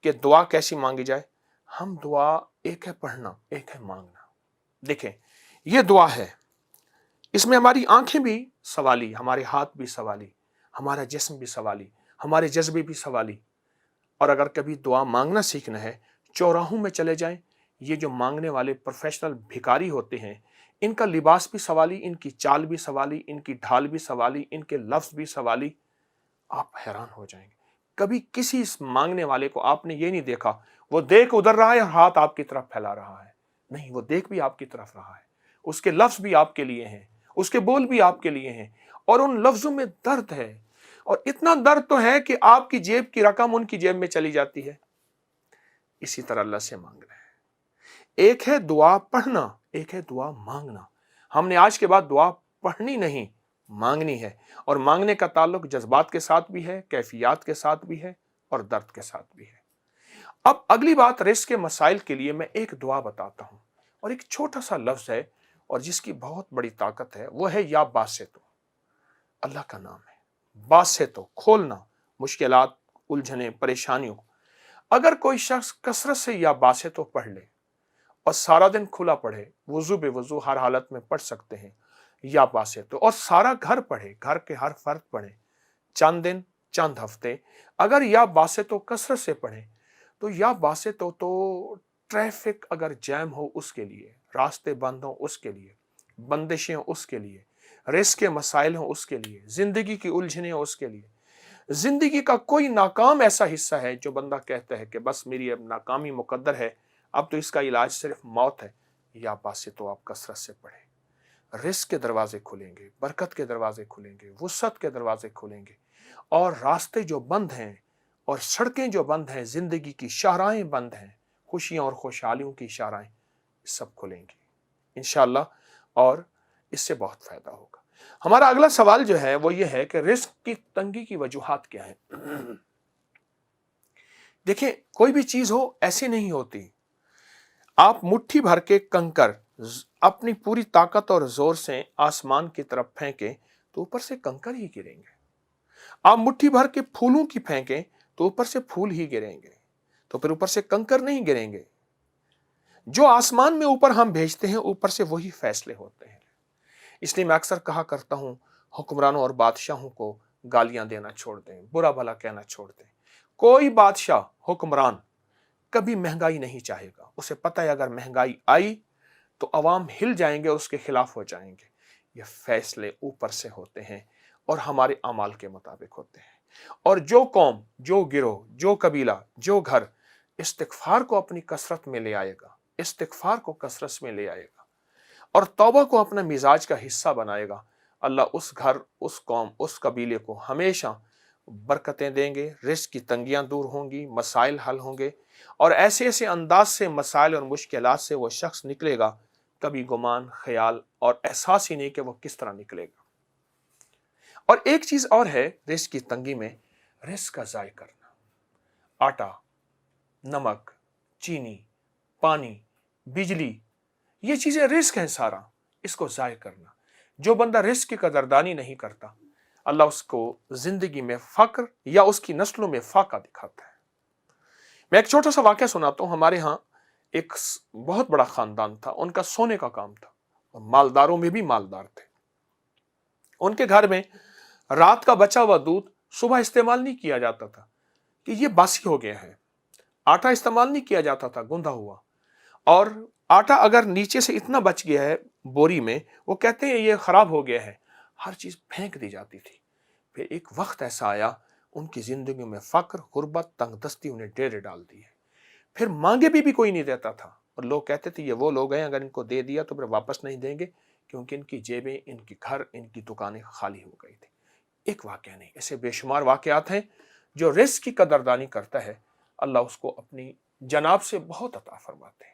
کہ دعا کیسی مانگی جائے؟ ہم دعا ایک ہے پڑھنا، ایک ہے مانگنا۔ دیکھیں یہ دعا ہے، اس میں ہماری آنکھیں بھی سوالی، ہمارے ہاتھ بھی سوالی، ہمارا جسم بھی سوالی، ہمارے جذبے بھی سوالی۔ اور اگر کبھی دعا مانگنا سیکھنا ہے، چوراہوں میں چلے جائیں، یہ جو مانگنے والے پروفیشنل بھکاری ہوتے ہیں، ان کا لباس بھی سوالی، ان کی چال بھی سوالی، ان کی ڈھال بھی سوالی، ان کے لفظ بھی سوالی، آپ حیران ہو جائیں گے۔ کبھی کسی اس مانگنے والے کو آپ نے یہ نہیں دیکھا وہ دیکھ ادھر رہا ہے اور ہاتھ آپ کی طرف پھیلا رہا ہے، نہیں، وہ دیکھ بھی آپ کی طرف رہا ہے، اس کے لفظ بھی آپ کے لیے ہیں، اس کے بول بھی آپ کے لیے ہیں، اور ان لفظوں میں درد ہے، اور اتنا درد تو ہے کہ آپ کی جیب کی رقم ان کی جیب میں چلی جاتی ہے۔ اسی طرح اللہ سے مانگنا ہے، ایک ہے دعا پڑھنا، ایک ہے دعا مانگنا۔ ہم نے آج کے بعد دعا پڑھنی نہیں، مانگنی ہے، اور مانگنے کا تعلق جذبات کے ساتھ بھی ہے، کیفیات کے ساتھ بھی ہے، اور درد کے ساتھ بھی ہے۔ اب اگلی بات رزق کے مسائل کے لیے میں ایک دعا بتاتا ہوں، اور ایک چھوٹا سا لفظ ہے اور جس کی بہت بڑی طاقت ہے، وہ ہے یا باسطو۔ اللہ کا نام ہے باسطو، کھولنا مشکلات، الجھنیں، پریشانیوں۔ اگر کوئی شخص کثرت سے یا باسطو پڑھ لے اور سارا دن کھلا پڑھے، وضو بے وضو ہر حالت میں پڑھ سکتے ہیں یا باسطو، اور سارا گھر پڑھے، گھر کے ہر فرد پڑھے، چند دن، چند ہفتے اگر یا باسطو کثرت سے پڑھے، تو یا باسطو تو ٹریفک اگر جیم ہو اس کے لیے، راستے بند ہوں اس کے لیے، بندشیں ہوں اس کے لیے، رزق کے مسائل ہوں اس کے لیے، زندگی کی الجھنیں ہوں اس کے لیے، زندگی کا کوئی ناکام ایسا حصہ ہے جو بندہ کہتا ہے کہ بس میری اب ناکامی مقدر ہے، اب تو اس کا علاج صرف موت ہے، یا باسطو آپ کثرت سے پڑھیں، رزق کے دروازے کھلیں گے، برکت کے دروازے کھلیں گے، وسعت کے دروازے کھلیں گے، اور راستے جو بند ہیں اور سڑکیں جو بند ہیں، زندگی کی شاہراہیں بند ہیں، خوشیاں اور خوشحالیوں کی شاہراہیں سب کھلیں گی انشاءاللہ، اور اس سے بہت فائدہ ہوگا۔ ہمارا اگلا سوال جو ہے وہ یہ ہے کہ رزق کی تنگی کی وجوہات کیا ہیں؟ دیکھیں کوئی بھی چیز ہو ایسی نہیں ہوتی، آپ مٹھی بھر کے کنکر اپنی پوری طاقت اور زور سے آسمان کی طرف پھینکیں تو اوپر سے کنکر ہی گریں گے، آپ مٹھی بھر کے پھولوں کی پھینکیں تو اوپر سے پھول ہی گریں گے، تو پھر اوپر سے کنکر نہیں گریں گے۔ جو آسمان میں اوپر ہم بھیجتے ہیں اوپر سے وہی فیصلے ہوتے ہیں۔ اس لیے میں اکثر کہا کرتا ہوں حکمرانوں اور بادشاہوں کو گالیاں دینا چھوڑ دیں، برا بھلا کہنا چھوڑ دیں۔ کوئی بادشاہ، حکمران کبھی مہنگائی نہیں چاہے گا، اسے پتہ ہے اگر مہنگائی آئی تو عوام ہل جائیں گے، اس کے خلاف ہو جائیں گے۔ یہ فیصلے اوپر سے ہوتے ہیں اور ہمارے اعمال کے مطابق ہوتے ہیں، اور جو قوم، جو گروہ، جو قبیلہ، جو گھر استغفار کو اپنی کثرت میں لے آئے گا، استغفار کو کثرت میں لے آئے گا اور توبہ کو اپنا مزاج کا حصہ بنائے گا، اللہ اس گھر، اس قوم، اس قبیلے کو ہمیشہ برکتیں دیں گے، رزق کی تنگیاں دور ہوں گی، مسائل حل ہوں گے، اور ایسے ایسے انداز سے مسائل اور مشکلات سے وہ شخص نکلے گا، کبھی گمان، خیال اور احساس ہی نہیں کہ وہ کس طرح نکلے گا۔ اور ایک چیز اور ہے رزق کی تنگی میں، رزق کا ضائع کرنا۔ آٹا، نمک، چینی، پانی، بجلی، یہ چیزیں رزق ہیں سارا، اس کو ضائع کرنا۔ جو بندہ رزق کی قدردانی نہیں کرتا، اللہ اس کو زندگی میں فقر یا اس کی نسلوں میں فاقہ دکھاتا ہے۔ میں ایک چھوٹا سا واقعہ سناتا ہوں۔ ہمارے ہاں ایک بہت بڑا خاندان تھا، ان کا سونے کا کام تھا، اور مالداروں میں بھی مالدار تھے۔ ان کے گھر میں رات کا بچا ہوا دودھ صبح استعمال نہیں کیا جاتا تھا کہ یہ باسی ہو گیا ہے، آٹا استعمال نہیں کیا جاتا تھا گندھا ہوا، اور آٹا اگر نیچے سے اتنا بچ گیا ہے بوری میں، وہ کہتے ہیں یہ خراب ہو گیا ہے، ہر چیز پھینک دی جاتی تھی۔ پھر ایک وقت ایسا آیا ان کی زندگی میں فقر، غربت، تنگ دستی انہیں ڈیرے ڈال دیے، پھر مانگے بھی کوئی نہیں دیتا تھا، اور لوگ کہتے تھے یہ وہ لوگ ہیں اگر ان کو دے دیا تو پھر واپس نہیں دیں گے، کیونکہ ان کی جیبیں، ان کی گھر، ان کی دکانیں خالی ہو گئی تھی۔ ایک واقعہ نہیں، ایسے بے شمار واقعات ہیں۔ جو رزق کی قدردانی کرتا ہے اللہ اس کو اپنی جناب سے بہت عطا فرماتے ہیں۔